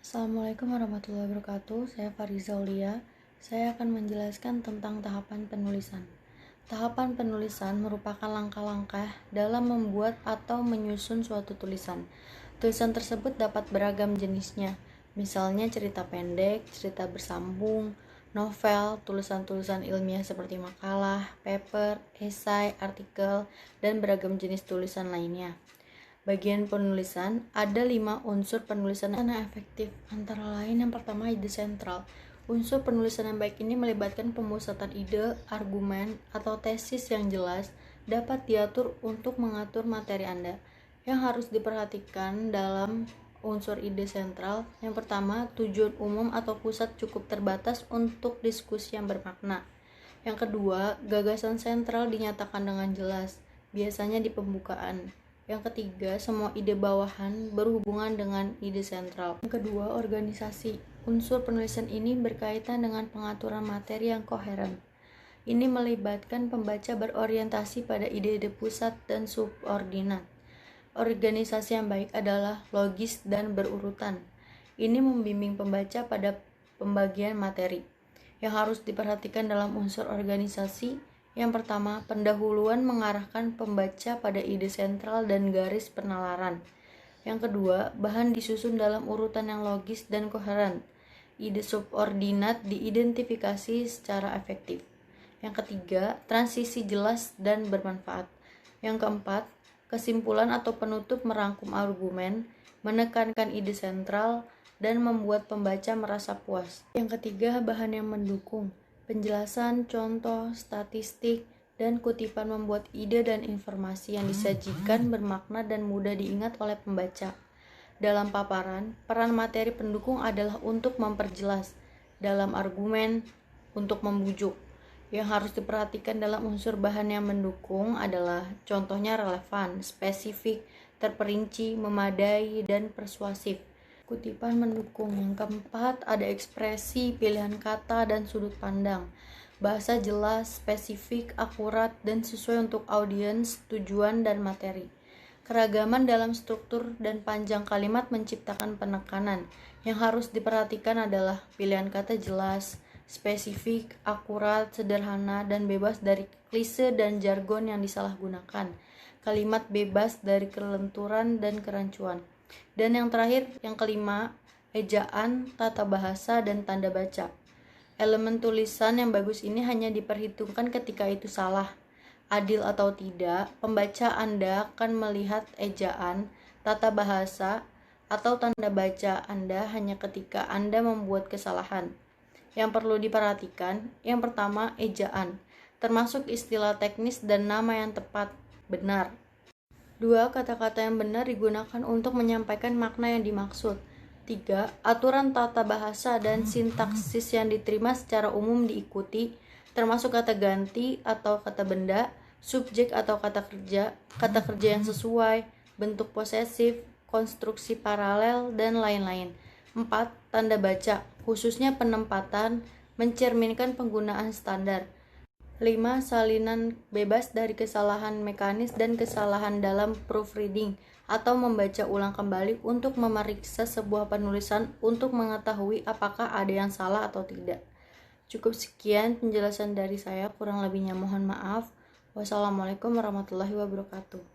Assalamualaikum warahmatullahi wabarakatuh. Saya Fariza Aulia. Saya akan menjelaskan tentang tahapan penulisan. Tahapan penulisan merupakan langkah-langkah dalam membuat atau menyusun suatu tulisan. Tulisan tersebut dapat beragam jenisnya, misalnya cerita pendek, cerita bersambung, novel, tulisan-tulisan ilmiah seperti makalah, paper, esai, artikel, dan beragam jenis tulisan lainnya. Bagian penulisan, ada 5 unsur penulisan yang efektif. Antara lain yang pertama, ide sentral. Unsur penulisan yang baik ini melibatkan pemusatan ide, argumen, atau tesis yang jelas dapat diatur untuk mengatur materi Anda. Yang harus diperhatikan dalam unsur ide sentral, yang pertama, tujuan umum atau pusat cukup terbatas untuk diskusi yang bermakna. Yang kedua, gagasan sentral dinyatakan dengan jelas, biasanya di pembukaan. Yang ketiga, semua ide bawahan berhubungan dengan ide sentral. Yang kedua, organisasi. Unsur penulisan ini berkaitan dengan pengaturan materi yang koheren. Ini melibatkan pembaca berorientasi pada ide-ide pusat dan subordinat. Organisasi yang baik adalah logis dan berurutan. Ini membimbing pembaca pada pembagian materi. Yang harus diperhatikan dalam unsur organisasi, yang pertama, pendahuluan mengarahkan pembaca pada ide sentral dan garis penalaran. Yang kedua, bahan disusun dalam urutan yang logis dan koheren. Ide subordinat diidentifikasi secara efektif. Yang ketiga, transisi jelas dan bermanfaat. Yang keempat, kesimpulan atau penutup merangkum argumen, menekankan ide sentral, dan membuat pembaca merasa puas. Yang ketiga, bahan yang mendukung. Penjelasan, contoh, statistik, dan kutipan membuat ide dan informasi yang disajikan bermakna dan mudah diingat oleh pembaca. Dalam paparan, peran materi pendukung adalah untuk memperjelas, dalam argumen, untuk membujuk. Yang harus diperhatikan dalam unsur bahan yang mendukung adalah contohnya relevan, spesifik, terperinci, memadai, dan persuasif. Kutipan mendukung. Yang keempat, ada ekspresi, pilihan kata, dan sudut pandang. Bahasa jelas, spesifik, akurat, dan sesuai untuk audiens, tujuan, dan materi. Keragaman dalam struktur dan panjang kalimat menciptakan penekanan. Yang harus diperhatikan adalah pilihan kata jelas, spesifik, akurat, sederhana, dan bebas dari klise dan jargon yang disalahgunakan. Kalimat bebas dari kelenturan dan kerancuan. Dan yang terakhir, yang kelima, ejaan, tata bahasa, dan tanda baca. Elemen tulisan yang bagus ini hanya diperhitungkan ketika itu salah. Adil atau tidak, pembaca Anda akan melihat ejaan, tata bahasa, atau tanda baca Anda hanya ketika Anda membuat kesalahan. Yang perlu diperhatikan, yang pertama, ejaan, termasuk istilah teknis dan nama yang tepat, benar. 2. Kata-kata yang benar digunakan untuk menyampaikan makna yang dimaksud. 3. Aturan tata bahasa dan sintaksis yang diterima secara umum diikuti, termasuk kata ganti atau kata benda, subjek atau kata kerja yang sesuai, bentuk posesif, konstruksi paralel, dan lain-lain. 4. Tanda baca, khususnya penempatan, mencerminkan penggunaan standar. 5. Salinan bebas dari kesalahan mekanis dan kesalahan dalam proofreading atau membaca ulang kembali untuk memeriksa sebuah penulisan untuk mengetahui apakah ada yang salah atau tidak. Cukup sekian penjelasan dari saya, kurang lebihnya mohon maaf. Wassalamualaikum warahmatullahi wabarakatuh.